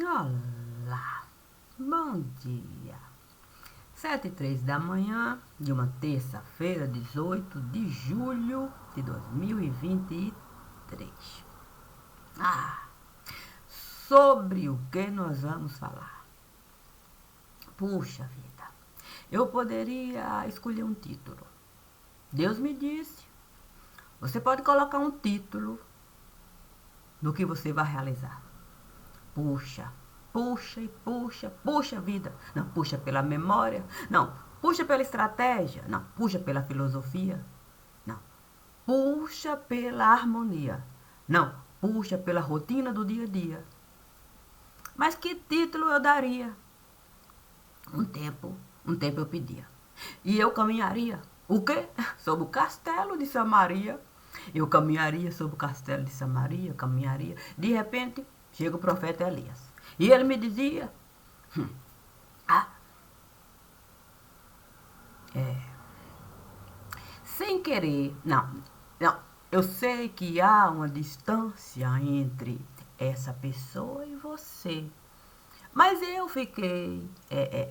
Olá, bom dia. 7h03 da manhã de uma terça-feira, 18 de julho de 2023. Ah, sobre o que nós vamos falar? Puxa vida, eu poderia escolher um título. Deus me disse, você pode colocar um título no que você vai realizar. Puxa, puxa e puxa, puxa vida. Não, puxa pela memória. Não, puxa pela estratégia. Não, puxa pela filosofia. Não, puxa pela harmonia. Não, puxa pela rotina do dia a dia. Mas que título eu daria? Um tempo eu pedia. E eu caminharia. O quê? Sobre o castelo de Samaria. Eu caminharia sobre o castelo de Samaria, caminharia. De repente, chega o profeta Elias. E ele me dizia, ah, sem querer, não, eu sei que há uma distância entre essa pessoa e você. Mas eu fiquei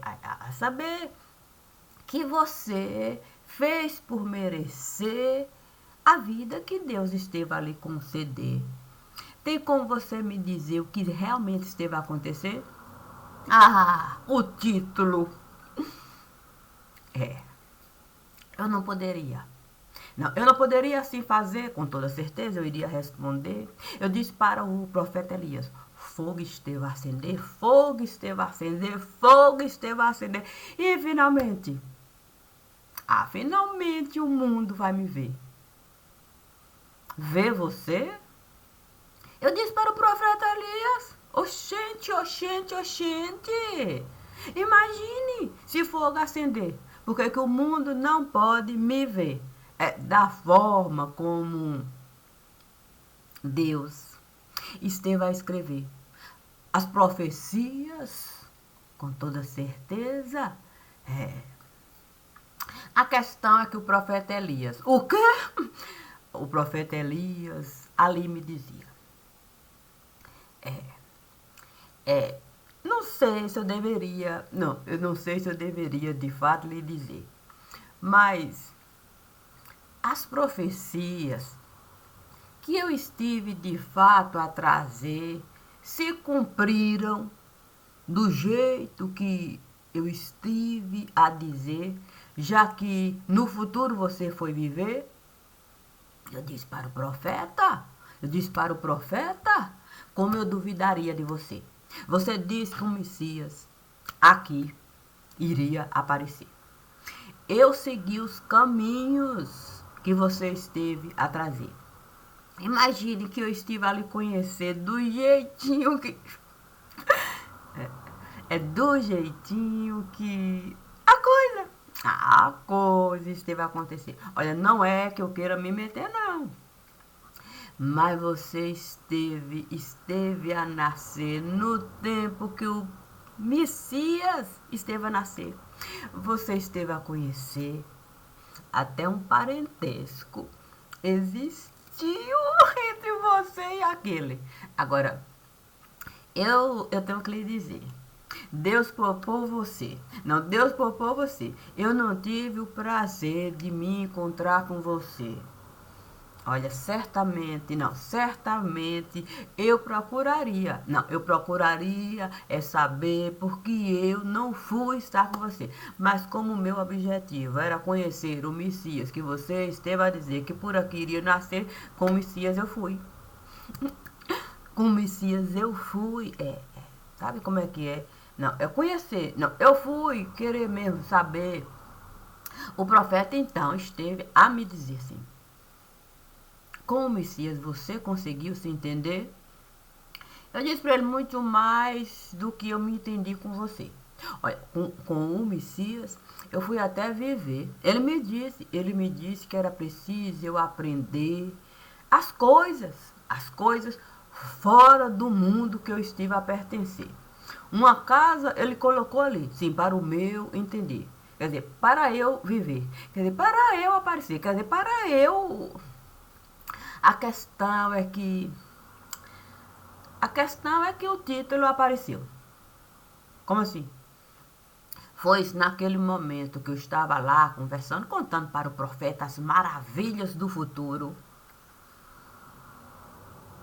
a saber que você fez por merecer a vida que Deus esteve ali conceder. Tem como você me dizer o que realmente esteve a acontecer? Ah, o título. É, eu não poderia. Não, eu não poderia assim fazer, com toda certeza eu iria responder. Eu disse para o profeta Elias: fogo esteve a acender, fogo esteve a acender, fogo esteve a acender. E finalmente o mundo vai me ver. Vê você? Eu disse para o profeta Elias: oxente, oxente, oxente. Imagine se fogo acender. Porque que o mundo não pode me ver. É da forma como Deus esteve a escrever. As profecias, com toda certeza, é. A questão é que o profeta Elias... O quê? O profeta Elias ali me dizia. Não sei se eu deveria... Não, eu não sei se eu deveria de fato lhe dizer. Mas as profecias que eu estive de fato a trazer se cumpriram do jeito que eu estive a dizer, já que no futuro você foi viver. Eu disse para o profeta, como eu duvidaria de você? Você disse que o Messias aqui iria aparecer. Eu segui os caminhos que você esteve a trazer. Imagine que eu estive ali conhecer do jeitinho que... É do jeitinho que... A coisa esteve a acontecer. Olha, não é que eu queira me meter, não. Mas você esteve a nascer no tempo que o Messias esteve a nascer. Você esteve a conhecer até um parentesco. Existiu entre você e aquele. Agora, eu tenho que lhe dizer. Deus poupou você. Não, Deus poupou você. Eu não tive o prazer de me encontrar com você. Olha, certamente eu procuraria saber porque eu não fui estar com você. Mas como o meu objetivo era conhecer o Messias, que você esteve a dizer que por aqui iria nascer, com o Messias eu fui. Com o Messias eu fui. Sabe como é que é? Não, é conhecer. Não, eu fui querer mesmo saber. O profeta então esteve a me dizer assim: com o Messias você conseguiu se entender? Eu disse para ele muito mais do que eu me entendi com você. Olha, com o Messias eu fui até viver. Ele me disse que era preciso eu aprender as coisas fora do mundo que eu estive a pertencer. Uma casa ele colocou ali, sim, para o meu entender. Quer dizer, para eu viver. Quer dizer, para eu aparecer. Quer dizer, para eu... A questão é que A questão é que o título apareceu. Como assim? Foi naquele momento que eu estava lá conversando, contando para o profeta as maravilhas do futuro.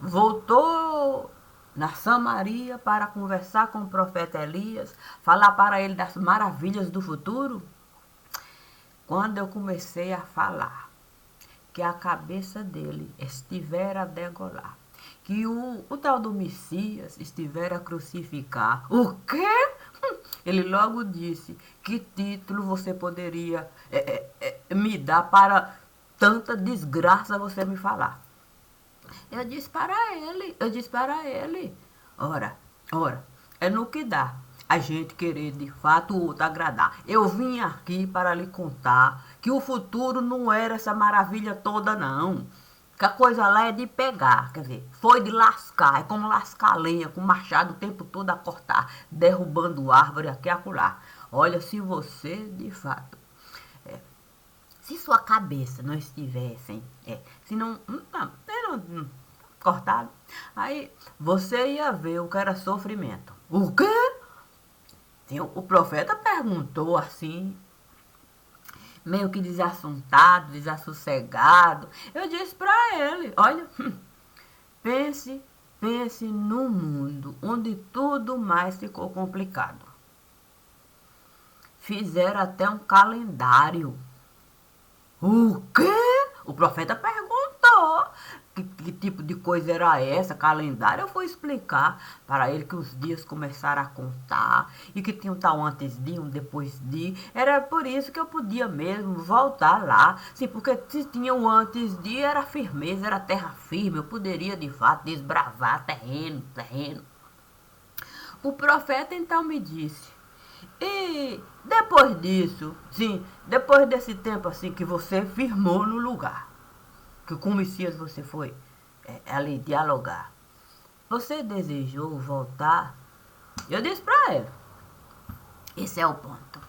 Voltou na Samaria para conversar com o profeta Elias, falar para ele das maravilhas do futuro. Quando eu comecei a falar que a cabeça dele estivera a degolar, que o tal do Messias estivera a crucificar. O quê? Ele logo disse: que título você poderia me dar para tanta desgraça você me falar? Eu disse para ele, ora, é no que dá a gente querer de fato o outro agradar. Eu vim aqui para lhe contar que o futuro não era essa maravilha toda, não. Que a coisa lá é de pegar, quer dizer, foi de lascar, é como lascar lenha com machado o tempo todo a cortar, derrubando árvore aqui e acolá. Olha, se você de fato se sua cabeça não estivesse, se não cortado, aí você ia ver o que era sofrimento. O quê? Sim, o profeta perguntou assim, meio que desassuntado, desassossegado. Eu disse para ele: olha, pense num mundo onde tudo mais ficou complicado. Fizeram até um calendário. O quê? O profeta perguntou que tipo de coisa era essa, calendário. Eu fui explicar para ele que os dias começaram a contar e que tinha um tal antes de, um depois de. Era por isso que eu podia mesmo voltar lá. Sim, porque se tinha um antes de, era firmeza, era terra firme. Eu poderia de fato desbravar terreno. O profeta então me disse: e depois disso, sim, depois desse tempo assim que você firmou no lugar, que com o Messias você foi ali dialogar, você desejou voltar? Eu disse para ele: esse é o ponto.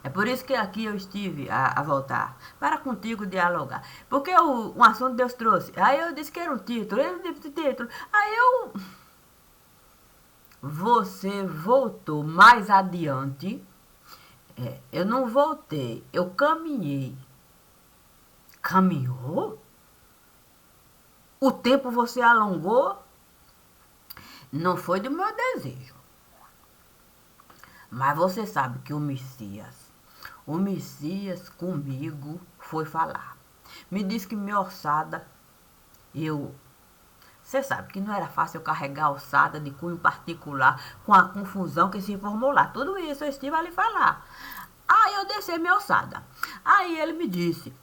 É por isso que aqui eu estive a voltar, para contigo dialogar. Porque um assunto Deus trouxe. Aí eu disse que era um título, ele disse título. Aí você voltou mais adiante. Eu não voltei, eu caminhei. Caminhou? O tempo você alongou? Não foi do meu desejo. Mas você sabe que o Messias comigo foi falar. Me disse que minha ossada, você sabe que não era fácil eu carregar a ossada de cunho particular com a confusão que se formou lá. Tudo isso eu estive ali falar. Aí eu desci minha ossada. Aí ele me disse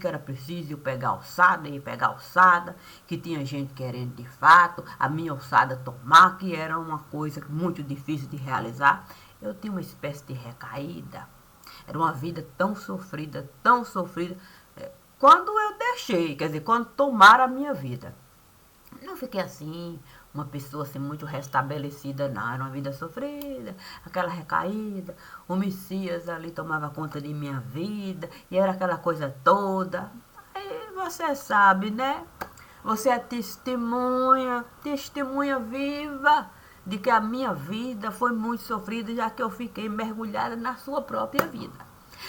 que era preciso eu pegar a ossada e pegar a ossada, que tinha gente querendo de fato a minha ossada tomar, que era uma coisa muito difícil de realizar. Eu tinha uma espécie de recaída. Era uma vida tão sofrida, tão sofrida. Quando eu deixei, quer dizer, quando tomaram a minha vida. Não fiquei assim, uma pessoa assim muito restabelecida, não. Era uma vida sofrida, aquela recaída. O Messias ali tomava conta de minha vida e era aquela coisa toda. Aí você sabe, né? Você é testemunha viva de que a minha vida foi muito sofrida, já que eu fiquei mergulhada na sua própria vida.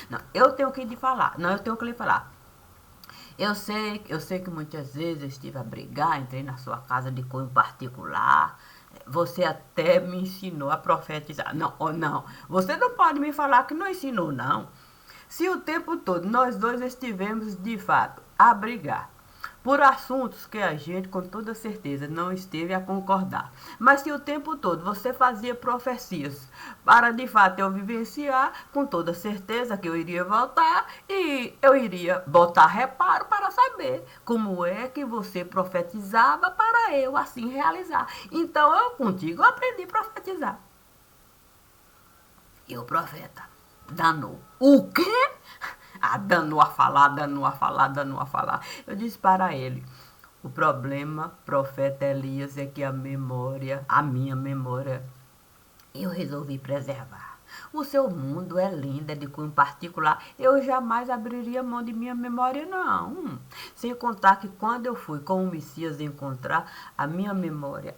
Não, eu tenho que lhe falar. Não, eu tenho que lhe falar. Eu sei que muitas vezes eu estive a brigar, entrei na sua casa de cunho particular. Você até me ensinou a profetizar. Não, não, você não pode me falar que não ensinou, não. Se o tempo todo nós dois estivemos, de fato, a brigar por assuntos que a gente, com toda certeza, não esteve a concordar. Mas se o tempo todo você fazia profecias para, de fato, eu vivenciar, com toda certeza que eu iria voltar e eu iria botar reparo para saber como é que você profetizava para eu assim realizar. Então, eu contigo aprendi a profetizar. E o profeta danou. O quê? Danou a falar. Eu disse para ele: o problema, profeta Elias, é que a minha memória, eu resolvi preservar. O seu mundo é lindo, é de cunho particular. Eu jamais abriria mão de minha memória, não. Sem contar que quando eu fui com o Messias encontrar a minha memória,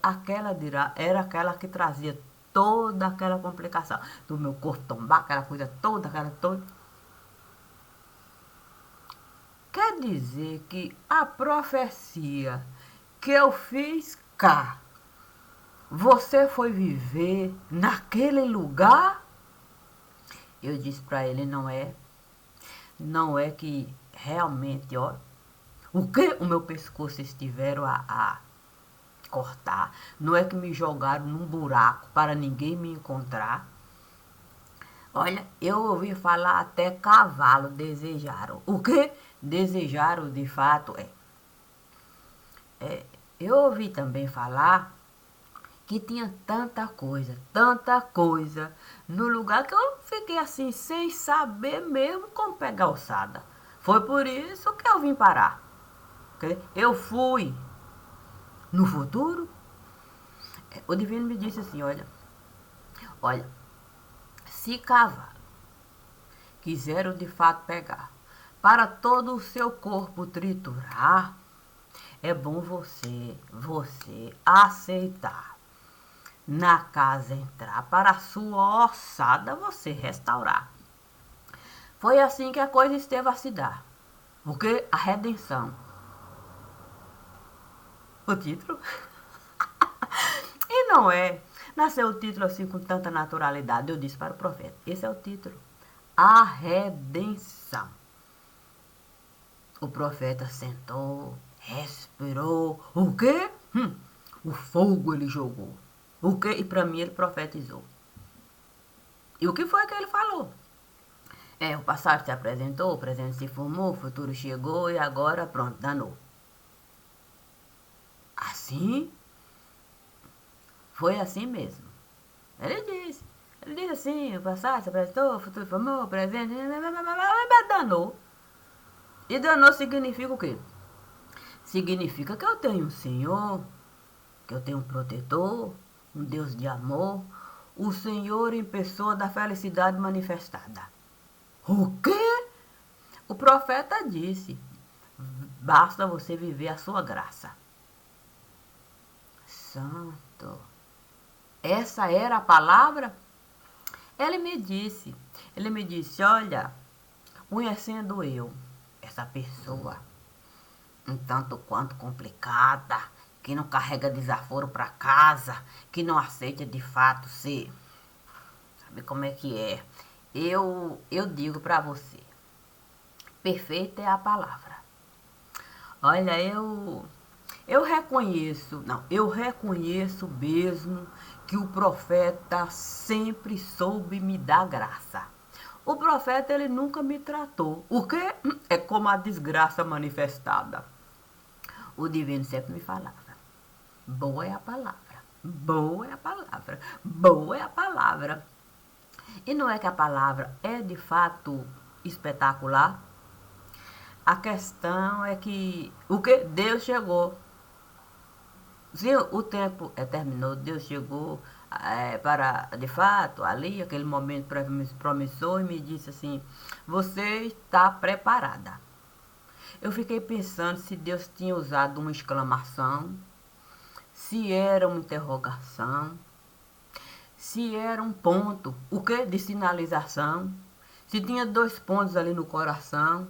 era aquela que trazia toda aquela complicação do meu corpo tombar, aquela coisa toda, aquela toda. Quer dizer que a profecia que eu fiz cá, você foi viver naquele lugar? Eu disse para ele, não é que realmente, ó, o que o meu pescoço estiveram a cortar, não é que me jogaram num buraco para ninguém me encontrar. Olha, eu ouvi falar até cavalo desejaram. O que desejaram de fato eu ouvi também falar que tinha tanta coisa no lugar que eu fiquei assim sem saber mesmo como pegar alçada. Foi por isso que eu vim parar. Eu fui no futuro. O divino me disse assim, olha, se cavalo quiseram de fato pegar para todo o seu corpo triturar, é bom você aceitar na casa entrar para a sua ossada você restaurar. Foi assim que a coisa esteve a se dar. Porque a redenção. O título? E não é. Nasceu o título assim com tanta naturalidade. Eu disse para o profeta. Esse é o título. A redenção. O profeta sentou, respirou. O quê? O fogo ele jogou. O quê? E para mim ele profetizou. E o que foi que ele falou? O passado se apresentou, o presente se formou, o futuro chegou e agora pronto, danou. Assim? Foi assim mesmo. Ele disse. Ele disse assim, o passado se apresentou, o futuro formou, o presente... danou. E danou significa o quê? Significa que eu tenho um Senhor, que eu tenho um protetor, um Deus de amor, o Senhor em pessoa da felicidade manifestada. O quê? O profeta disse, basta você viver a sua graça. Santo. Essa era a palavra? Ele me disse, olha, conhecendo eu, essa pessoa, um tanto quanto complicada, que não carrega desaforo para casa, que não aceita de fato ser, sabe como é que é? Eu digo para você, perfeita é a palavra. Olha, eu reconheço mesmo que o profeta sempre soube me dar graça. O profeta, ele nunca me tratou. O que é como a desgraça manifestada. O divino sempre me falava, boa é a palavra, boa é a palavra, boa é a palavra. E não é que a palavra é de fato espetacular? A questão é que o que Deus chegou. Se o tempo terminou, Deus chegou para, de fato, ali, aquele momento promissor, e me disse assim, você está preparada. Eu fiquei pensando se Deus tinha usado uma exclamação, se era uma interrogação, se era um ponto, o que? De sinalização, se tinha 2 pontos ali no coração,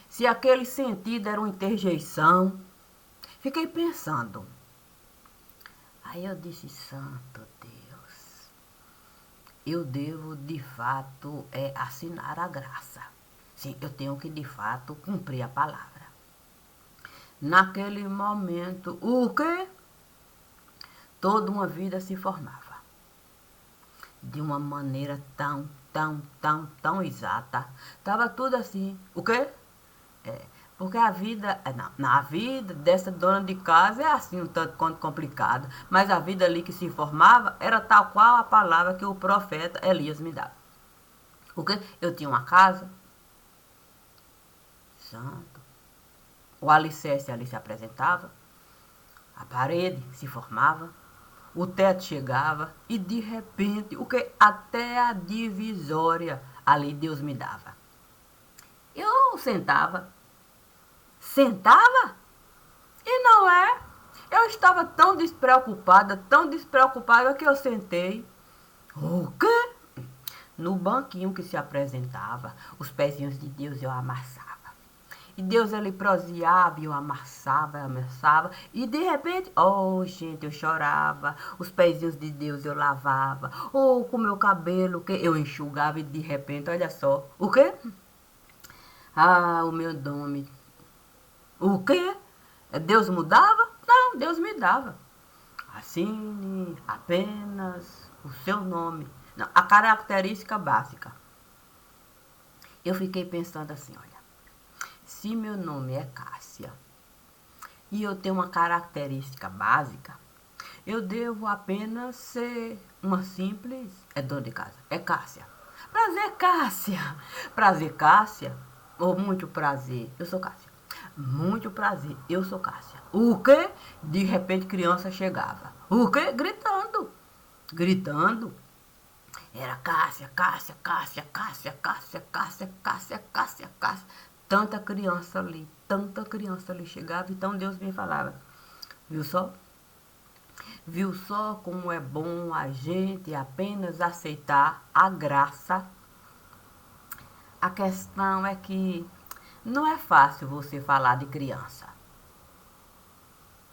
se aquele sentido era uma interjeição. Fiquei pensando. Aí eu disse, santo Deus, eu devo de fato assinar a graça. Sim, eu tenho que de fato cumprir a palavra. Naquele momento, o quê? Toda uma vida se formava. De uma maneira tão exata. Tava tudo assim. O quê? Porque a vida, na vida dessa dona de casa é assim um tanto quanto complicado. Mas a vida ali que se formava era tal qual a palavra que o profeta Elias me dava. Porque eu tinha uma casa, santo, o alicerce ali se apresentava, a parede se formava, o teto chegava e de repente, o que até a divisória ali Deus me dava. Eu sentava e não é. Eu estava tão despreocupada que eu sentei. O quê? No banquinho que se apresentava, os pezinhos de Deus eu amassava. E Deus ele proseava e eu amassava. E de repente, oh gente, eu chorava. Os pezinhos de Deus eu lavava. Ou com o meu cabelo que eu enxugava e de repente, olha só. O quê? Ah, o meu nome. O quê? Deus mudava? Não, Deus me dava. Assine apenas o seu nome. Não, a característica básica. Eu fiquei pensando assim, olha. Se meu nome é Cássia e eu tenho uma característica básica, eu devo apenas ser uma simples dona de casa. É Cássia. Prazer, Cássia. Prazer, Cássia. Ou muito prazer. Eu sou Cássia. Muito prazer. Eu sou Cássia. O quê? De repente criança chegava. O quê? Gritando. Gritando. Era Cássia, Cássia, Cássia, Cássia, Cássia, Cássia, Cássia, Cássia, Cássia. Tanta criança ali chegava, então Deus me falava. Viu só? Viu só como é bom a gente apenas aceitar a graça? A questão é que não é fácil você falar de criança.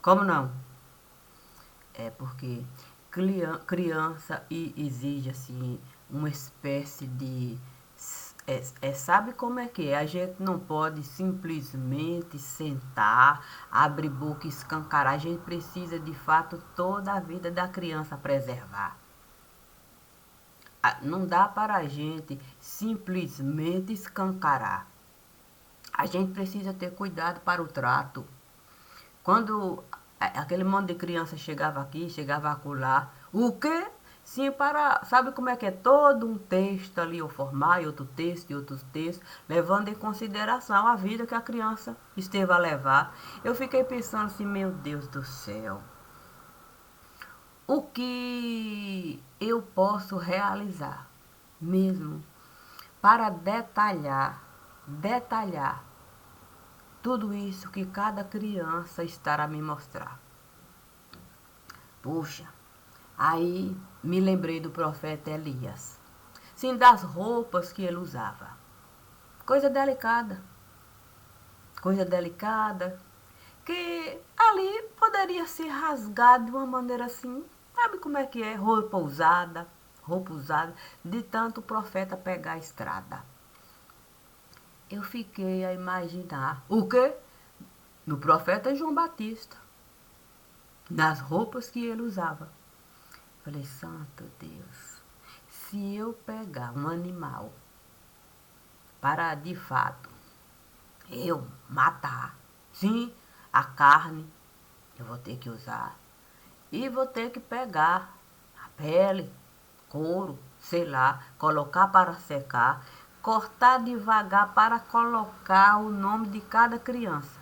Como não? É porque criança exige assim uma espécie de sabe como é que é? A gente não pode simplesmente sentar, abrir boca e escancarar. A gente precisa de fato toda a vida da criança preservar. Não dá para a gente simplesmente escancarar. A gente precisa ter cuidado para o trato. Quando aquele monte de criança chegava aqui, chegava acolá, o quê? Sim, para. Sabe como é que é? Todo um texto ali, eu formar, e outro texto, e outros textos, levando em consideração a vida que a criança esteve a levar. Eu fiquei pensando assim, meu Deus do céu, o que eu posso realizar mesmo para detalhar tudo isso que cada criança estará a me mostrar. Puxa, aí me lembrei do profeta Elias. Sim, das roupas que ele usava. Coisa delicada. Coisa delicada. Que ali poderia ser rasgado de uma maneira assim. Sabe como é que é? Roupa usada. Roupa usada. De tanto o profeta pegar a estrada. Eu fiquei a imaginar. O quê? No profeta João Batista. Das roupas que ele usava. Falei, santo Deus, se eu pegar um animal para de fato eu matar, sim, a carne eu vou ter que usar. E vou ter que pegar a pele, couro, sei lá, colocar para secar, cortar devagar para colocar o nome de cada criança.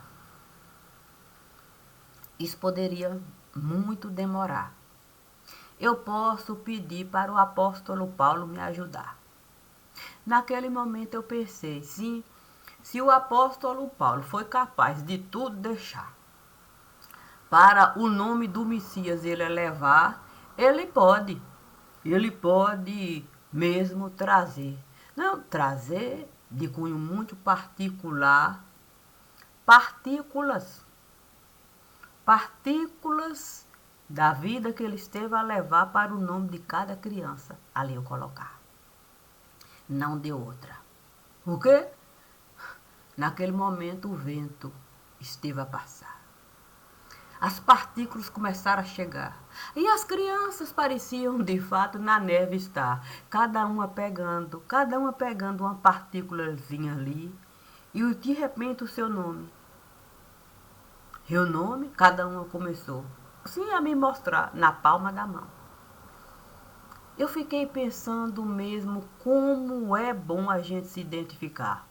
Isso poderia muito demorar. Eu posso pedir para o apóstolo Paulo me ajudar. Naquele momento eu pensei, sim, se o apóstolo Paulo foi capaz de tudo deixar para o nome do Messias ele elevar, ele pode mesmo trazer. Não, trazer de cunho muito particular, partículas, partículas da vida que ele esteve a levar para o nome de cada criança. Ali eu colocar. Não deu outra. O quê? Naquele momento o vento esteve a passar. As partículas começaram a chegar. E as crianças pareciam, de fato, na neve estar. Cada uma pegando uma partículazinha ali. E de repente o seu nome. E o nome, cada uma começou, sim, a me mostrar na palma da mão. Eu fiquei pensando mesmo como é bom a gente se identificar.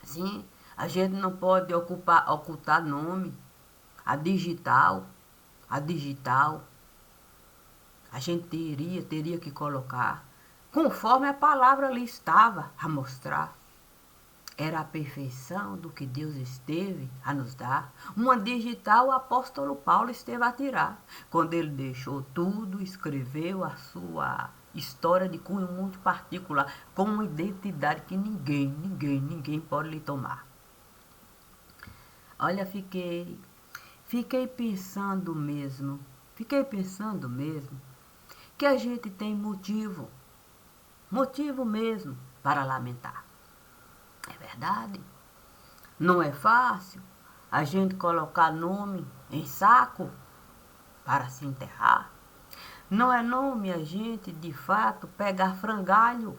Sim, a gente não pode ocultar nome. A digital, A gente teria que colocar conforme a palavra ali estava a mostrar. Era a perfeição do que Deus esteve a nos dar. Uma digital o apóstolo Paulo esteve a tirar. Quando ele deixou tudo, escreveu a sua história de cunho muito particular, com uma identidade que ninguém pode lhe tomar. Olha, fiquei pensando mesmo, que a gente tem motivo mesmo para lamentar. É verdade. Não é fácil a gente colocar nome em saco para se enterrar. Não é nome a gente, de fato, pegar frangalho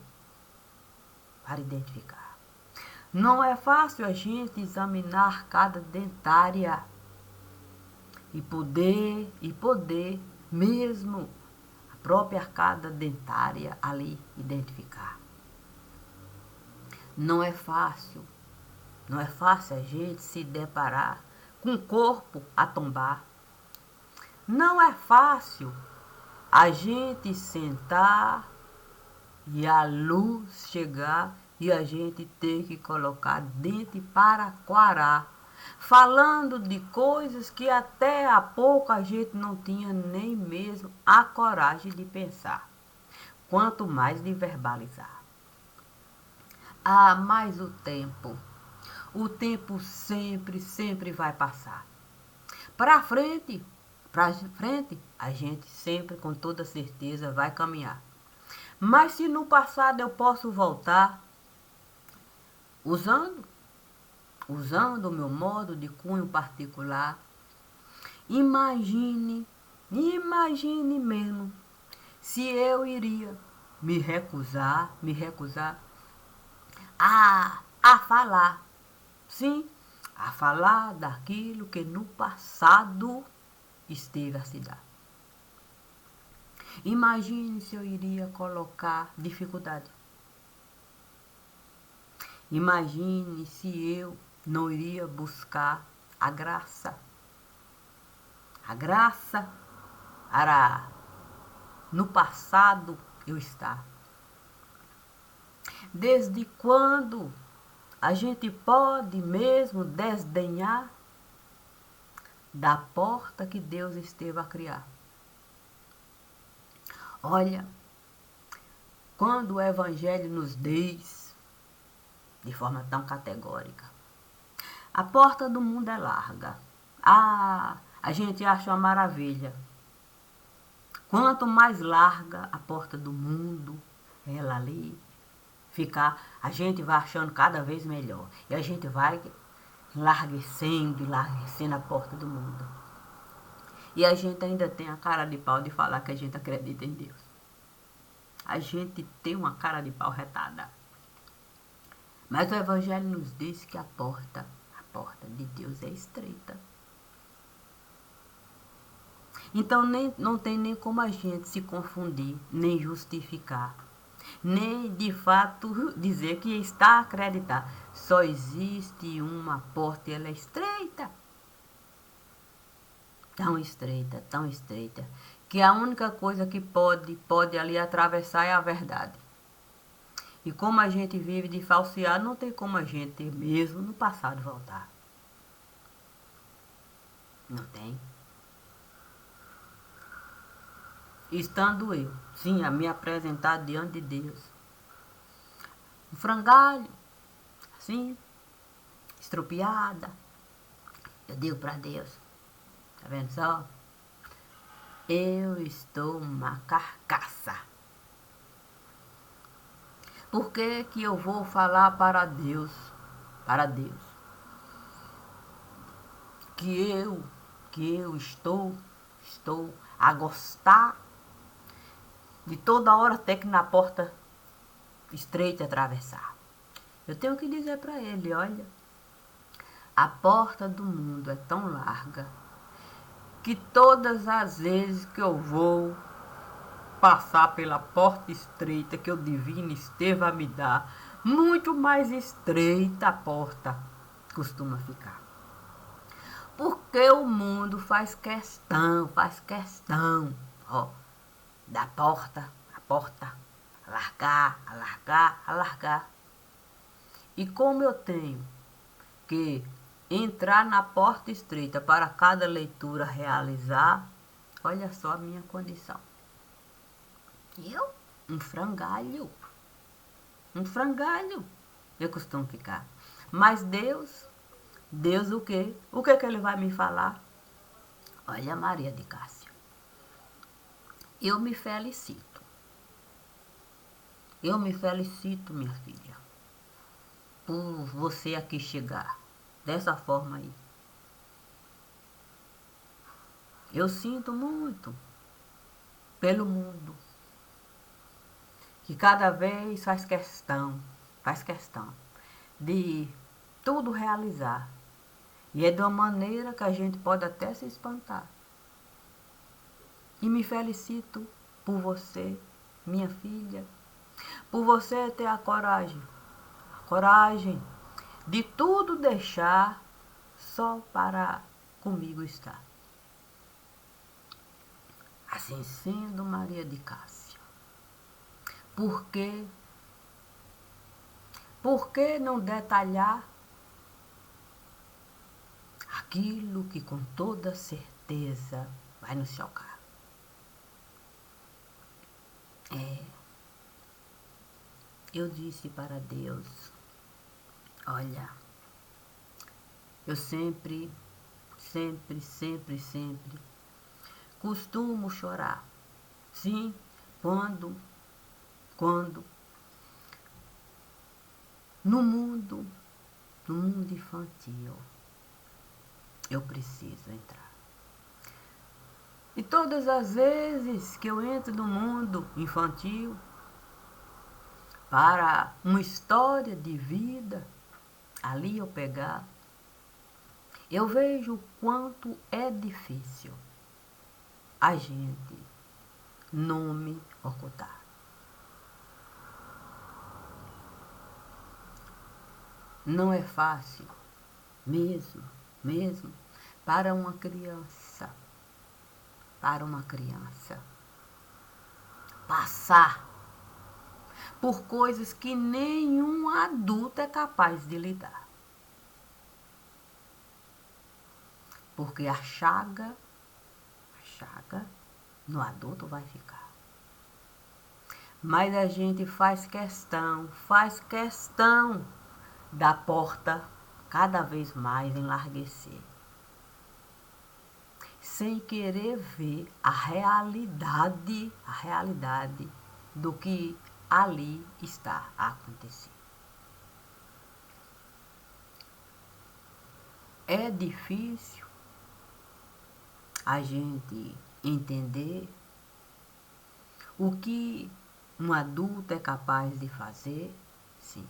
para identificar. Não é fácil a gente examinar cada dentária e poder mesmo a própria arcada dentária ali identificar. Não é fácil a gente se deparar com o corpo a tombar. Não é fácil a gente sentar e a luz chegar e a gente ter que colocar dente para quarar, falando de coisas que até há pouco a gente não tinha nem mesmo a coragem de pensar, quanto mais de verbalizar. Ah, mas o tempo sempre vai passar. Para frente, a gente sempre com toda certeza vai caminhar. Mas se no passado eu posso voltar, usando o meu modo de cunho particular, imagine mesmo se eu iria me recusar a falar, sim, a falar daquilo que no passado esteve a se dar. Imagine se eu iria colocar dificuldade. Imagine se eu não iria buscar a graça. A graça para no passado eu estar. Desde quando a gente pode mesmo desdenhar da porta que Deus esteve a criar? Olha, quando o Evangelho nos diz, de forma tão categórica, a porta do mundo é larga. A gente acha uma maravilha. Quanto mais larga a porta do mundo, ela ali, ficar, a gente vai achando cada vez melhor. E a gente vai enlarguecendo a porta do mundo. E a gente ainda tem a cara de pau de falar que a gente acredita em Deus. A gente tem uma cara de pau retada. Mas o Evangelho nos diz que a porta de Deus é estreita. Então não tem nem como a gente se confundir, nem justificar, nem de fato dizer que está a acreditar. Só existe uma porta e ela é estreita. Tão estreita, que a única coisa que pode ali atravessar é a verdade. E como a gente vive de falsear, não tem como a gente mesmo no passado voltar. Não tem. Estando eu, sim, a me apresentar diante de Deus. Um frangalho, assim, estropiada. Eu digo para Deus, tá vendo só? Eu estou uma carcaça. Por que que eu vou falar para Deus? Que eu estou a gostar de toda hora ter que ir na porta estreita atravessar. Eu tenho que dizer para ele, olha, a porta do mundo é tão larga que todas as vezes que eu vou passar pela porta estreita que o divino esteve a me dar, muito mais estreita a porta costuma ficar. Porque o mundo faz questão, ó, da porta a porta, alargar, alargar, alargar. E como eu tenho que entrar na porta estreita para cada leitura realizar, olha só a minha condição. Eu, um frangalho, eu costumo ficar. Mas Deus o quê? O que é que ele vai me falar? Olha, Maria de Cássia, eu me felicito. Eu me felicito, minha filha, por você aqui chegar dessa forma aí. Eu sinto muito pelo mundo, que cada vez faz questão de tudo realizar. E é de uma maneira que a gente pode até se espantar. E me felicito por você, minha filha, por você ter a coragem de tudo deixar só para comigo estar. Assim sendo, Maria de Cássia, por que não detalhar aquilo que com toda certeza vai nos chocar? Eu disse para Deus, olha, eu sempre costumo chorar. Sim, quando no mundo infantil eu preciso entrar. E todas as vezes que eu entro no mundo infantil para uma história de vida, ali eu pegar, eu vejo o quanto é difícil a gente não me ocultar. Não é fácil, mesmo, para uma criança, passar por coisas que nenhum adulto é capaz de lidar. Porque a chaga no adulto vai ficar. Mas a gente faz questão da porta cada vez mais enlarguecer, sem querer ver a realidade do que ali está a acontecer. É difícil a gente entender o que um adulto é capaz de fazer, sim.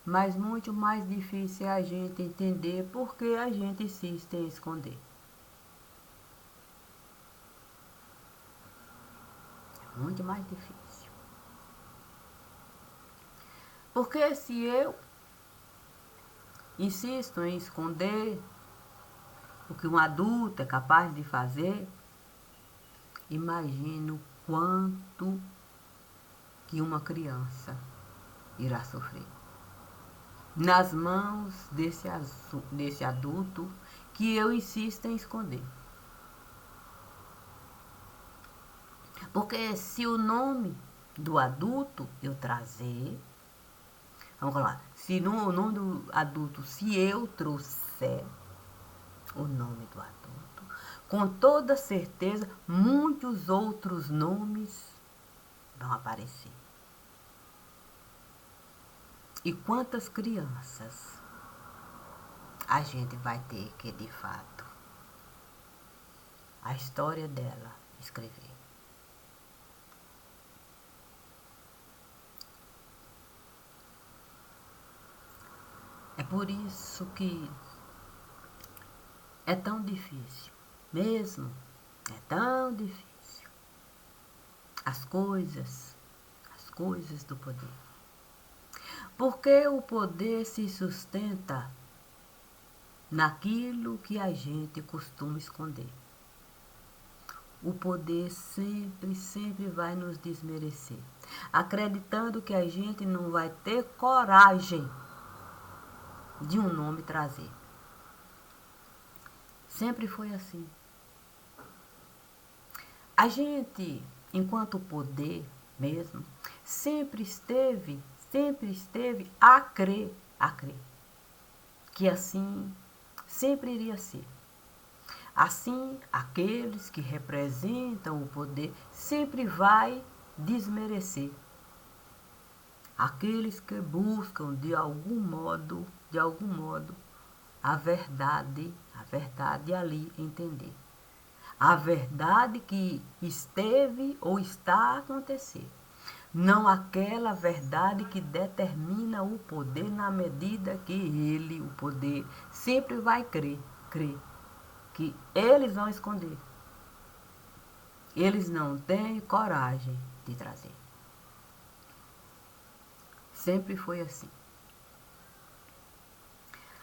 Mas muito mais difícil é a gente entender porque a gente insiste em esconder. É muito mais difícil. Porque se eu insisto em esconder o que um adulto é capaz de fazer, imagino quanto que uma criança irá sofrer nas mãos desse adulto que eu insisto em esconder. Porque se o nome do adulto eu trazer, vamos lá, se no nome do adulto, se eu trouxer o nome do adulto, com toda certeza muitos outros nomes vão aparecer. E quantas crianças a gente vai ter que, de fato, a história dela escrever. É por isso que é tão difícil, mesmo, é tão difícil. As coisas do poder. Porque o poder se sustenta naquilo que a gente costuma esconder. o poder sempre, sempre vai nos desmerecer, acreditando que a gente não vai ter coragem de um nome trazer. Sempre foi assim. A gente, enquanto poder mesmo, sempre esteve a crer que assim sempre iria ser. Assim, aqueles que representam o poder sempre vai desmerecer. Aqueles que buscam de algum modo, a verdade ali entender. A verdade que esteve ou está a acontecer. Não aquela verdade que determina o poder na medida que ele, o poder, sempre vai crer que eles vão esconder. Eles não têm coragem de trazer. Sempre foi assim.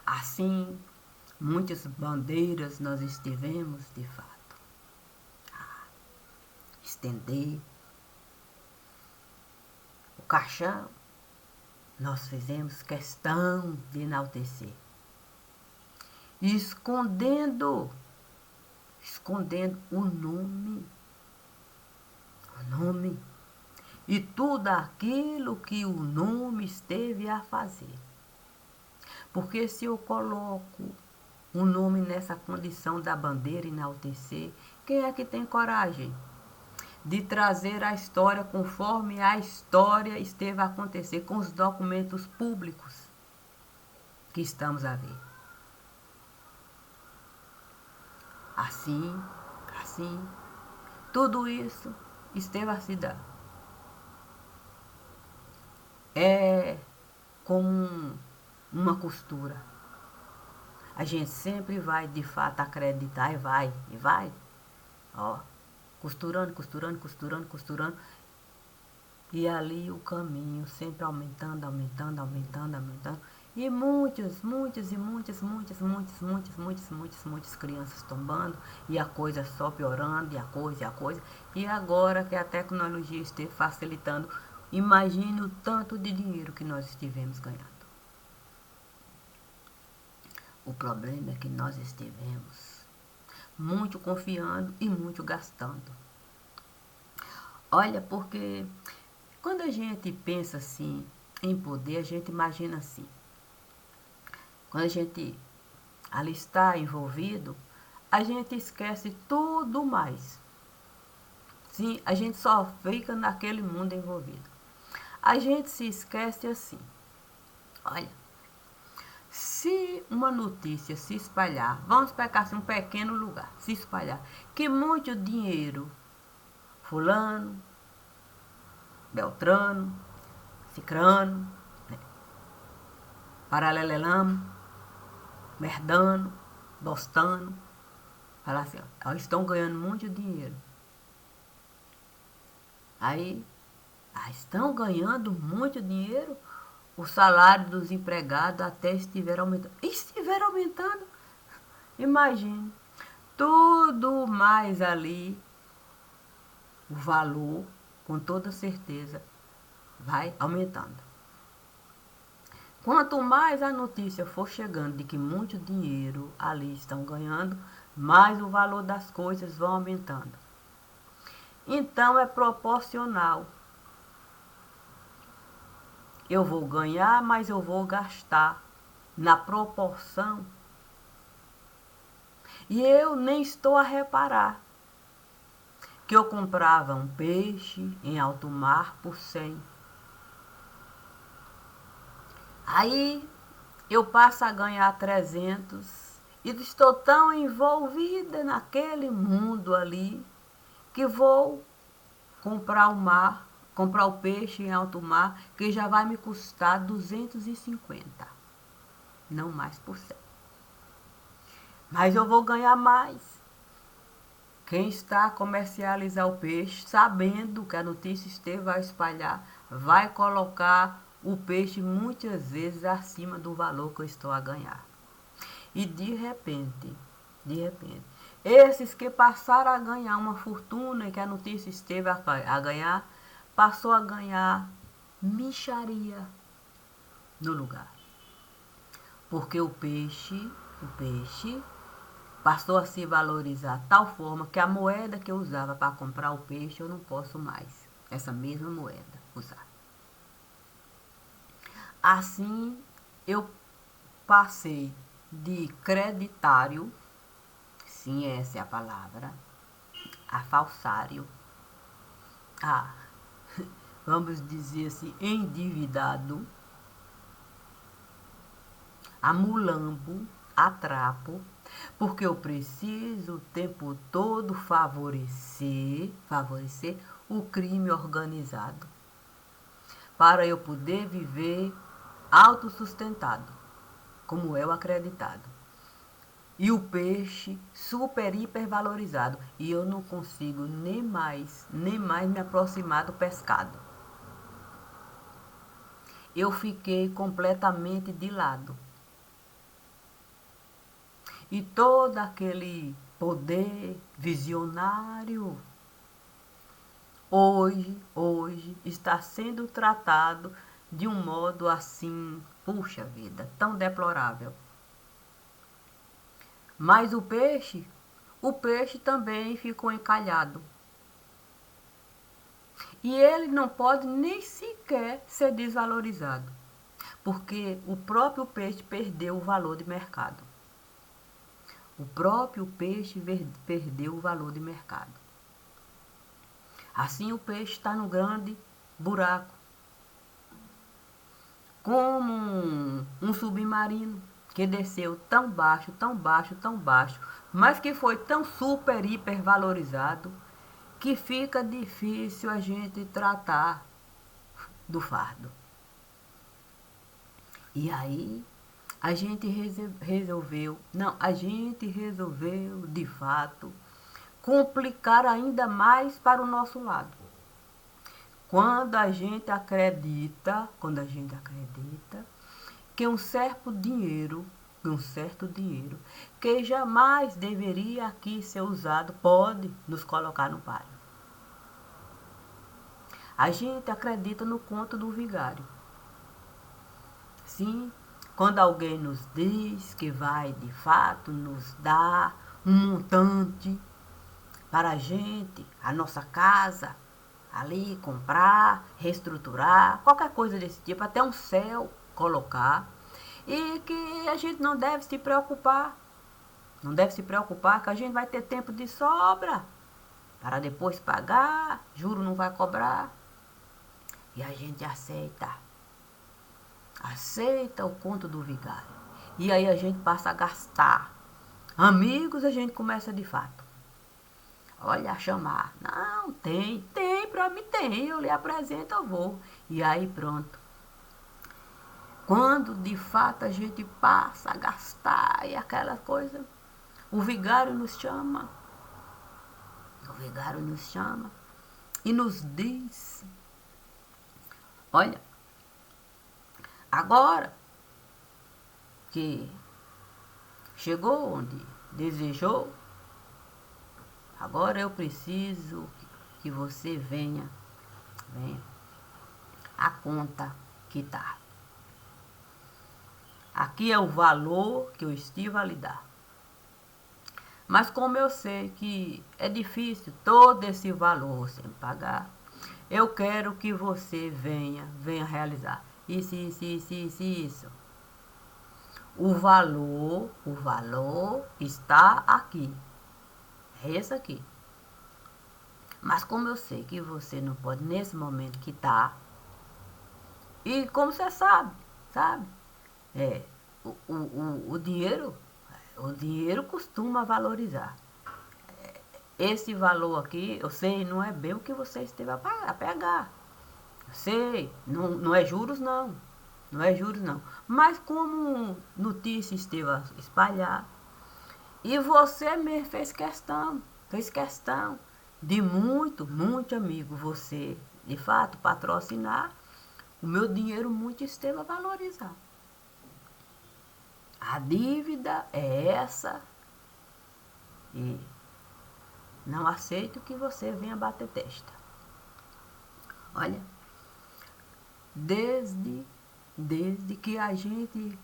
Assim, muitas bandeiras nós estivemos, de fato, a estender. O caixão, nós fizemos questão de enaltecer. Escondendo o nome e tudo aquilo que o nome esteve a fazer. Porque se eu coloco o nome nessa condição da bandeira enaltecer, quem é que tem coragem de trazer a história conforme a história esteve a acontecer, com os documentos públicos que estamos a ver? Assim, tudo isso esteve a se dar. É como uma costura. A gente sempre vai, de fato, acreditar e vai. Ó, costurando. E ali o caminho sempre aumentando. E muitas crianças tombando. E a coisa só piorando, e a coisa. E agora que a tecnologia esteja facilitando, imagine o tanto de dinheiro que nós estivemos ganhando. O problema é que nós estivemos muito confiando e muito gastando. Olha, porque quando a gente pensa assim em poder, a gente imagina assim. Quando a gente ali está envolvido, a gente esquece tudo mais. Sim, a gente só fica naquele mundo envolvido. A gente se esquece assim. Olha, se uma notícia se espalhar, vamos pegar assim, um pequeno lugar, se espalhar, que muito dinheiro, fulano, beltrano, cicrano, né, paralelelamo, merdano, bostano, falar assim, ó, estão ganhando muito dinheiro. Aí, estão ganhando muito dinheiro, o salário dos empregados até estiver aumentando. Estiver aumentando, imagine, tudo mais ali, o valor, com toda certeza, vai aumentando. Quanto mais a notícia for chegando de que muito dinheiro ali estão ganhando, mais o valor das coisas vão aumentando. Então é proporcional. Eu vou ganhar, mas eu vou gastar na proporção. E eu nem estou a reparar que eu comprava um peixe em alto mar por 100. Aí eu passo a ganhar 300 e estou tão envolvida naquele mundo ali que vou comprar o peixe em alto mar, que já vai me custar 250, não mais por 100. Mas eu vou ganhar mais. Quem está a comercializar o peixe, sabendo que a notícia esteve a espalhar, vai colocar o peixe muitas vezes acima do valor que eu estou a ganhar. E de repente, Esses que passaram a ganhar uma fortuna, que a notícia esteve a ganhar, passou a ganhar mixaria no lugar. Porque o peixe passou a se valorizar de tal forma que a moeda que eu usava para comprar o peixe eu não posso mais, essa mesma moeda, usar. Assim, eu passei de creditário, sim, essa é a palavra, a falsário, a, vamos dizer assim, endividado, a mulambo, a trapo, porque eu preciso o tempo todo favorecer o crime organizado, para eu poder viver autossustentado, como é o acreditado. E o peixe super hiper valorizado. E eu não consigo nem mais me aproximar do pescado. Eu fiquei completamente de lado. E todo aquele poder visionário hoje está sendo tratado de um modo assim, puxa vida, tão deplorável. Mas o peixe também ficou encalhado. E ele não pode nem sequer ser desvalorizado, porque o próprio peixe perdeu o valor de mercado. O próprio peixe perdeu o valor de mercado. Assim o peixe está no grande buraco, como um submarino que desceu tão baixo, tão baixo, tão baixo, mas que foi tão super, hiper valorizado que fica difícil a gente tratar do fardo. E aí a gente resolveu de fato complicar ainda mais para o nosso lado. Quando a gente acredita que um certo dinheiro que jamais deveria aqui ser usado pode nos colocar no páreo. A gente acredita no conto do vigário. Sim, quando alguém nos diz que vai de fato nos dar um montante para a gente, a nossa casa, ali comprar, reestruturar, qualquer coisa desse tipo, até um céu colocar, e que a gente não deve se preocupar. Não deve se preocupar que a gente vai ter tempo de sobra para depois pagar, juro não vai cobrar. E a gente aceita o conto do vigário. E aí a gente passa a gastar. Amigos a gente começa de fato. Olha, a chamar. Não, tem pra mim tem, eu lhe apresento, eu vou. E aí pronto. Quando de fato a gente passa a gastar e aquela coisa, o vigário nos chama. O vigário nos chama e nos diz: olha, agora que chegou onde desejou, agora eu preciso que você venha a conta quitar. Aqui é o valor que eu estive a lhe dar. Mas como eu sei que é difícil todo esse valor sem pagar, eu quero que você venha realizar isso. O valor está aqui. É esse aqui. Mas como eu sei que você não pode nesse momento quitar, e como você sabe, o dinheiro costuma valorizar. Esse valor aqui, eu sei, não é bem o que você esteve a pegar. Eu sei, não é juros não. Não é juros não. Mas como notícia esteve a espalhar, e você mesmo fez questão de muito amigo, você, de fato, patrocinar, o meu dinheiro muito esteve a valorizar. A dívida é essa, e Não aceito que você venha bater testa. Olha, desde que a gente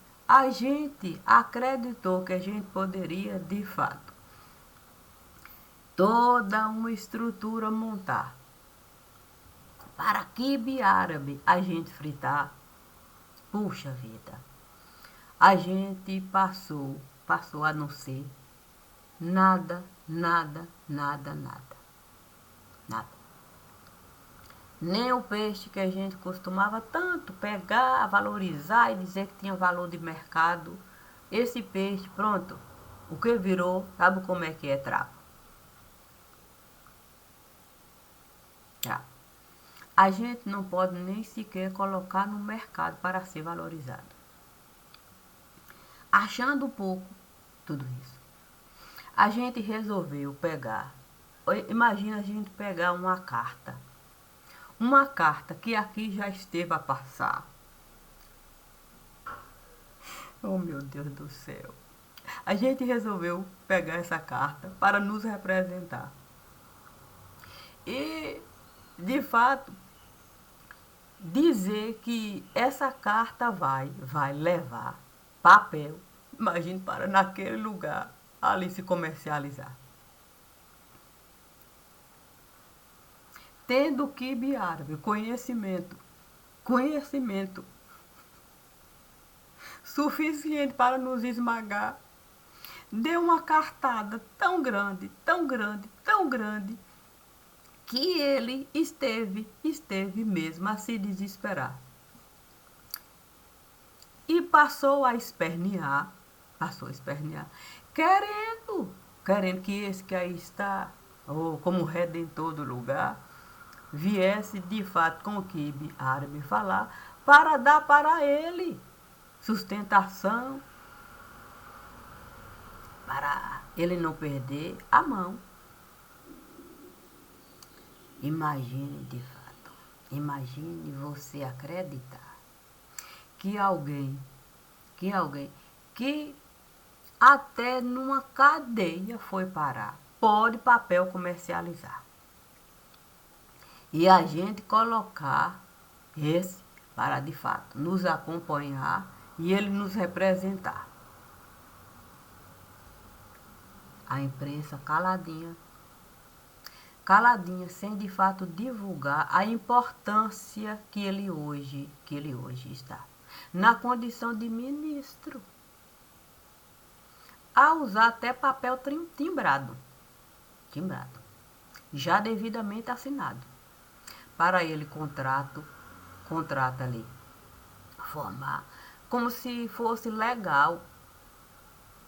acreditou que a gente poderia, de fato, toda uma estrutura montar para quibe árabe a gente fritar. Puxa vida, a gente passou a não ser nada, nada, nada, nada, nada. Nem o peixe que a gente costumava tanto pegar, valorizar e dizer que tinha valor de mercado. Esse peixe, pronto, o que virou, sabe como é que é trapo? Já. A gente não pode nem sequer colocar no mercado para ser valorizado. Achando pouco tudo isso, a gente resolveu pegar. Imagina a gente pegar uma carta. Uma carta que aqui já esteve a passar. Oh, meu Deus do céu. A gente resolveu pegar essa carta para nos representar. E, de fato, dizer que essa carta vai levar papel, imagine, para naquele lugar ali se comercializar. Tendo quibe árabe, conhecimento suficiente para nos esmagar, deu uma cartada tão grande, tão grande, tão grande, que ele esteve mesmo a se desesperar. E passou a espernear, querendo que esse que aí está, ou como redentor do lugar, viesse de fato com o quibe árabe falar, para dar para ele sustentação, para ele não perder a mão. Imagine de fato, imagine você acreditar que alguém que até numa cadeia foi parar, pode papel comercializar. E a gente colocar esse para de fato nos acompanhar e ele nos representar. A imprensa caladinha, sem de fato divulgar a importância que ele hoje está. Na condição de ministro. A usar até papel timbrado. Já devidamente assinado. Para ele contrata ali, formar, como se fosse legal,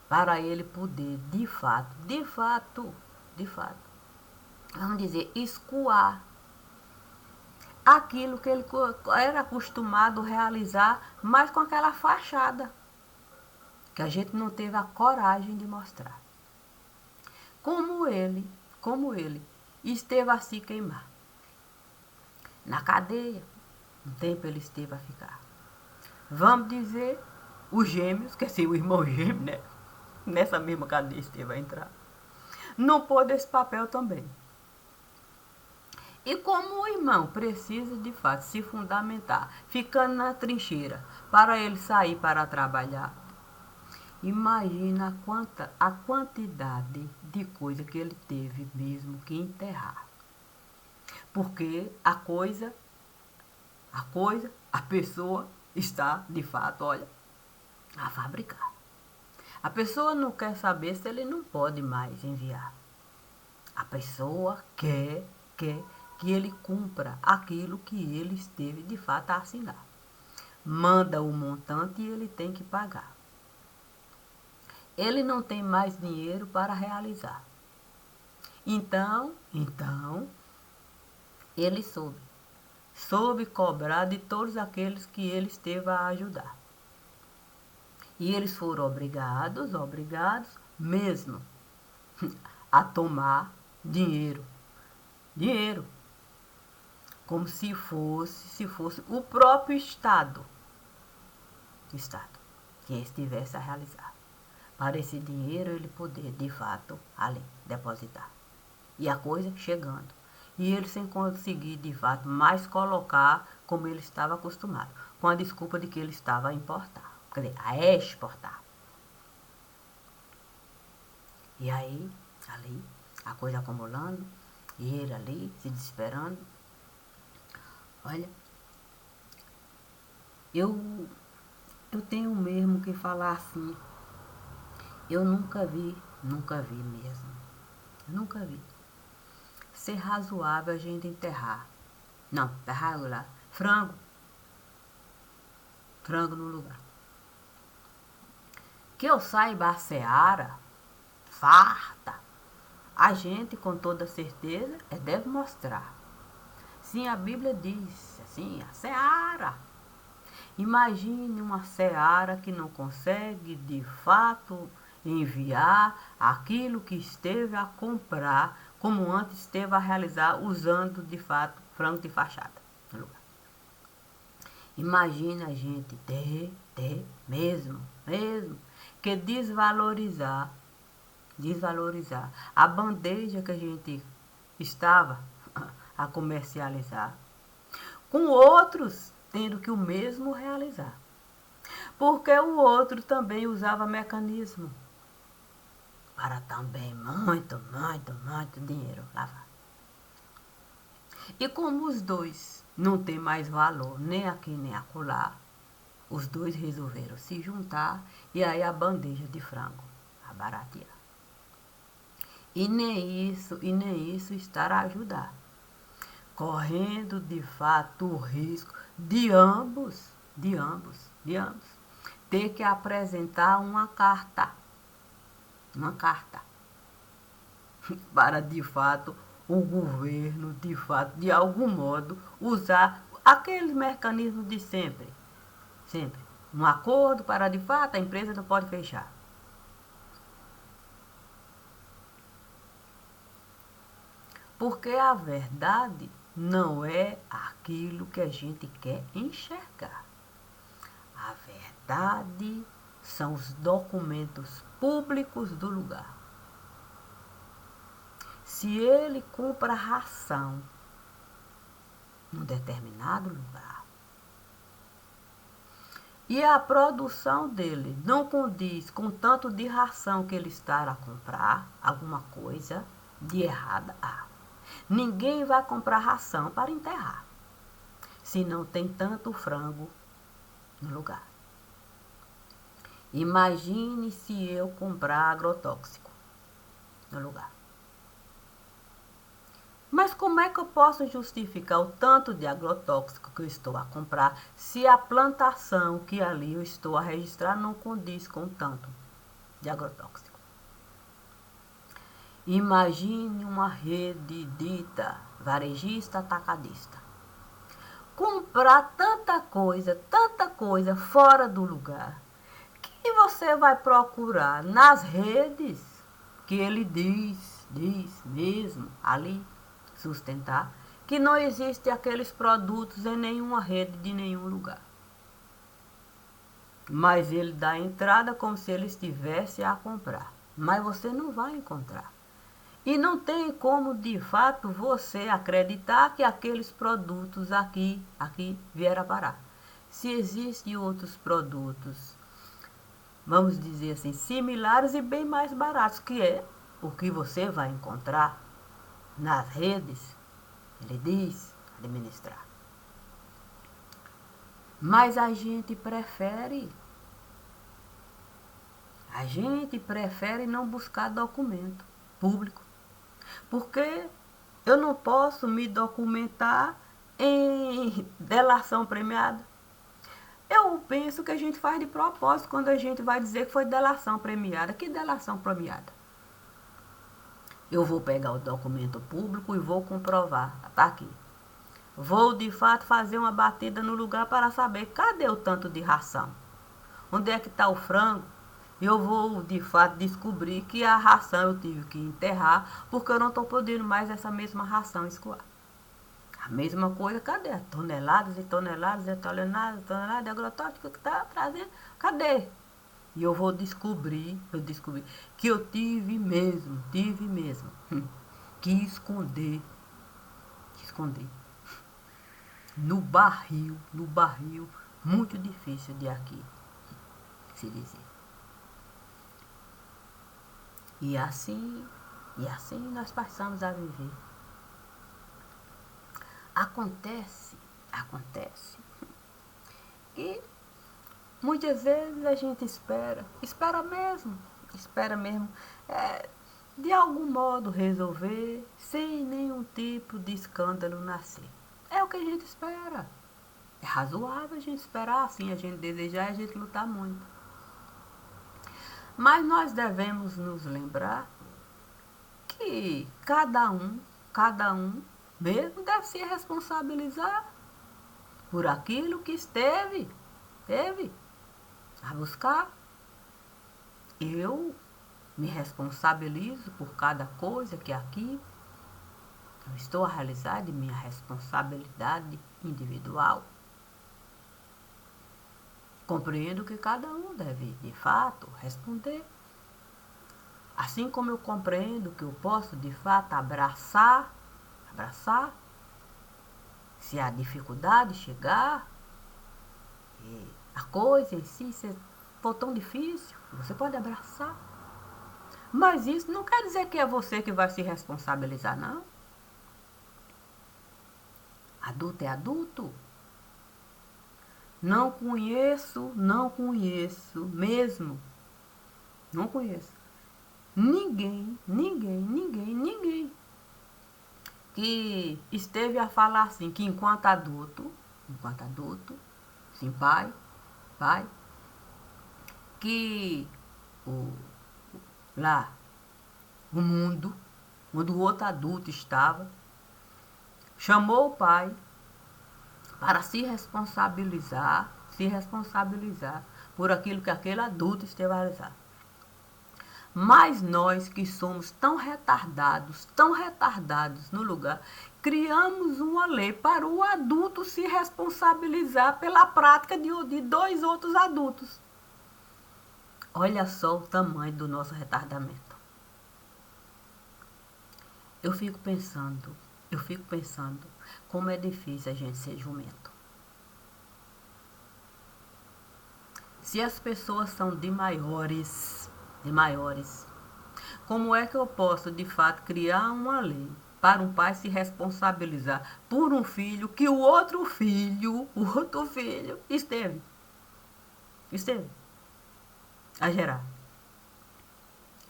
para ele poder, de fato, vamos dizer, escoar aquilo que ele era acostumado a realizar, mas com aquela fachada, que a gente não teve a coragem de mostrar. Como ele esteve a se queimar. Na cadeia, um tempo ele esteve a ficar. Vamos dizer, os gêmeos, que assim, o irmão gêmeo, né? Nessa mesma cadeia esteve a entrar. Não pôde esse papel também. E como o irmão precisa de fato se fundamentar, ficando na trincheira, para ele sair para trabalhar, imagina a quantidade de coisa que ele teve mesmo que enterrar. Porque a pessoa está, de fato, olha, a fabricar. A pessoa não quer saber se ele não pode mais enviar. A pessoa quer que ele cumpra aquilo que ele esteve, de fato, a assinar. Manda o montante e ele tem que pagar. Ele não tem mais dinheiro para realizar. Então, ele soube cobrar de todos aqueles que ele esteve a ajudar. E eles foram obrigados mesmo a tomar dinheiro, como se fosse o próprio Estado que estivesse a realizar. Para esse dinheiro ele poder, de fato, ali, depositar. E a coisa chegando. E ele sem conseguir, de fato, mais colocar como ele estava acostumado, com a desculpa de que ele estava a importar, quer dizer, a exportar. E aí, ali, a coisa acumulando, e ele ali, se desesperando. Olha, eu tenho mesmo que falar assim, eu nunca vi mesmo, nunca vi ser razoável a gente enterrar. Não, enterrar lá, frango no lugar. Que eu saiba, a seara farta, a gente com toda certeza deve mostrar. Sim, a Bíblia diz assim, a seara. Imagine uma seara que não consegue de fato enviar aquilo que esteve a comprar, como antes esteve a realizar, usando de fato frango de fachada no lugar. Imagina a gente ter mesmo, que desvalorizar a bandeja que a gente estava a comercializar, com outros tendo que o mesmo realizar. Porque o outro também usava mecanismo para também muito dinheiro lavar. E como os dois não têm mais valor, nem aqui nem acolá, os dois resolveram se juntar e aí a bandeja de frango a baratear. E nem isso estar a ajudar. Correndo de fato o risco de ambos, ter que apresentar uma carta para de fato o governo, de fato, de algum modo, usar aqueles mecanismos de sempre. Um acordo para de fato a empresa não pode fechar. Porque a verdade não é aquilo que a gente quer enxergar. A verdade são os documentos públicos do lugar. Se ele compra ração num determinado lugar e a produção dele não condiz com o tanto de ração que ele está a comprar, alguma coisa de errada há. Ninguém vai comprar ração para enterrar, se não tem tanto frango no lugar. Imagine se eu comprar agrotóxico no lugar. Mas como é que eu posso justificar o tanto de agrotóxico que eu estou a comprar se a plantação que ali eu estou a registrar não condiz com o tanto de agrotóxico? Imagine uma rede dita varejista atacadista. Comprar tanta coisa fora do lugar, que você vai procurar nas redes que ele diz mesmo ali, sustentar, que não existe aqueles produtos em nenhuma rede de nenhum lugar. Mas ele dá entrada como se ele estivesse a comprar. Mas você não vai encontrar. E não tem como, de fato, você acreditar que aqueles produtos aqui vieram a parar. Se existem outros produtos, vamos dizer assim, similares e bem mais baratos, que é o que você vai encontrar nas redes, ele diz, administrar. Mas a gente prefere não buscar documento público. Porque eu não posso me documentar em delação premiada. Eu penso que a gente faz de propósito quando a gente vai dizer que foi delação premiada. Que delação premiada? Eu vou pegar o documento público e vou comprovar. Está aqui. Vou de fato fazer uma batida no lugar para saber cadê o tanto de ração. Onde é que está o frango? Eu vou de fato descobrir que a ração eu tive que enterrar porque eu não estou podendo mais essa mesma ração escoar. A mesma coisa, cadê? Toneladas e toneladas e toneladas de agrotóxico que está trazendo. Cadê? E eu vou descobrir que eu tive mesmo, que esconder, no barril, muito difícil de aqui se dizer. E assim nós passamos a viver. Acontece que muitas vezes a gente espera mesmo, de algum modo resolver sem nenhum tipo de escândalo nascer. É o que a gente espera. É razoável a gente esperar assim, a gente desejar e a gente lutar muito. Mas nós devemos nos lembrar que cada um mesmo deve se responsabilizar por aquilo que teve a buscar. Eu me responsabilizo por cada coisa que aqui eu estou a realizar de minha responsabilidade individual. Compreendo que cada um deve, de fato, responder. Assim como eu compreendo que eu posso, de fato, abraçar, se a dificuldade chegar, a coisa em si for tão difícil, você pode abraçar. Mas isso não quer dizer que é você que vai se responsabilizar, não. Adulto é adulto. Não conheço mesmo. Não conheço. Ninguém que esteve a falar assim, que enquanto adulto, sim, pai, que lá, o mundo, onde o outro adulto estava, chamou o pai para se responsabilizar por aquilo que aquele adulto esteve a realizar. Mas nós que somos tão retardados no lugar, criamos uma lei para o adulto se responsabilizar pela prática de dois outros adultos. Olha só o tamanho do nosso retardamento. Eu fico pensando como é difícil a gente ser jumento. Se as pessoas são de maiores, como é que eu posso, de fato, criar uma lei para um pai se responsabilizar por um filho que o outro filho esteve a gerar?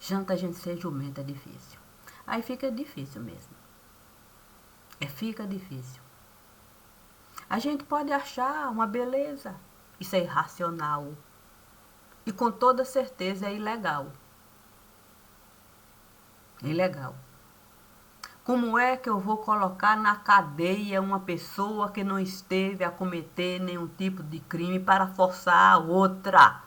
Janta a gente ser jumento é difícil. Aí fica difícil mesmo. Fica difícil. A gente pode achar uma beleza. Isso é irracional. E com toda certeza é ilegal. Como é que eu vou colocar na cadeia uma pessoa que não esteve a cometer nenhum tipo de crime para forçar a outra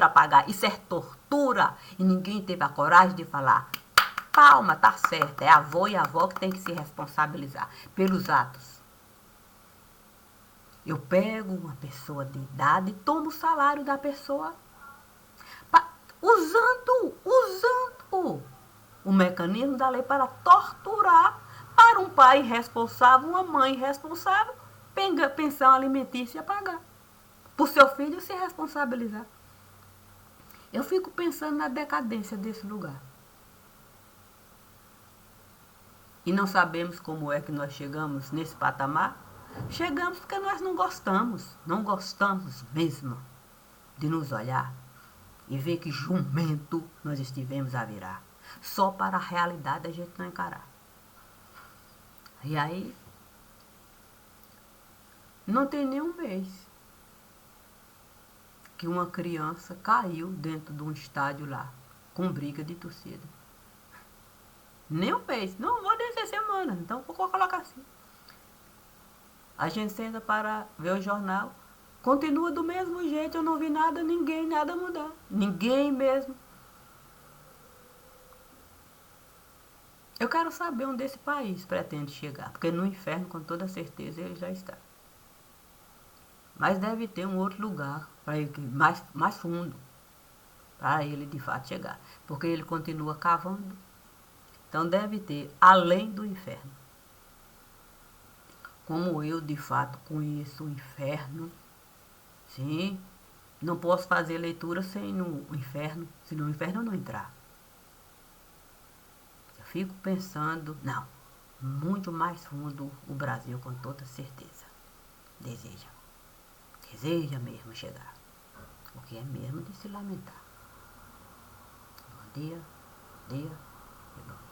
a pagar? Isso é tortura. E ninguém teve a coragem de falar: palma, tá certo, é avô e avó que tem que se responsabilizar pelos atos. Eu pego uma pessoa de idade e tomo o salário da pessoa, usando o mecanismo da lei para torturar para um pai irresponsável, uma mãe irresponsável, pensão alimentícia a pagar. Por seu filho se responsabilizar. Eu fico pensando na decadência desse lugar. E não sabemos como é que nós chegamos nesse patamar. Chegamos porque nós não gostamos mesmo de nos olhar e ver que jumento nós estivemos a virar. Só para a realidade a gente não encarar. E aí, não tem nem um mês que uma criança caiu dentro de um estádio lá, com briga de torcida. Nem um mês, não vou dizer semana, então vou colocar assim. A gente senta para ver o jornal, continua do mesmo jeito, eu não vi nada mudar. Ninguém mesmo. Eu quero saber onde esse país pretende chegar, porque no inferno, com toda certeza, ele já está. Mas deve ter um outro lugar para ele, mais fundo, para ele de fato chegar. Porque ele continua cavando, Então deve ter além do inferno. Como eu de fato conheço o inferno, sim, não posso fazer leitura sem no inferno, se no inferno eu não entrar. Eu fico pensando, não, muito mais fundo o Brasil com toda certeza. Deseja. Deseja mesmo chegar. O que é mesmo de se lamentar. Bom dia e bom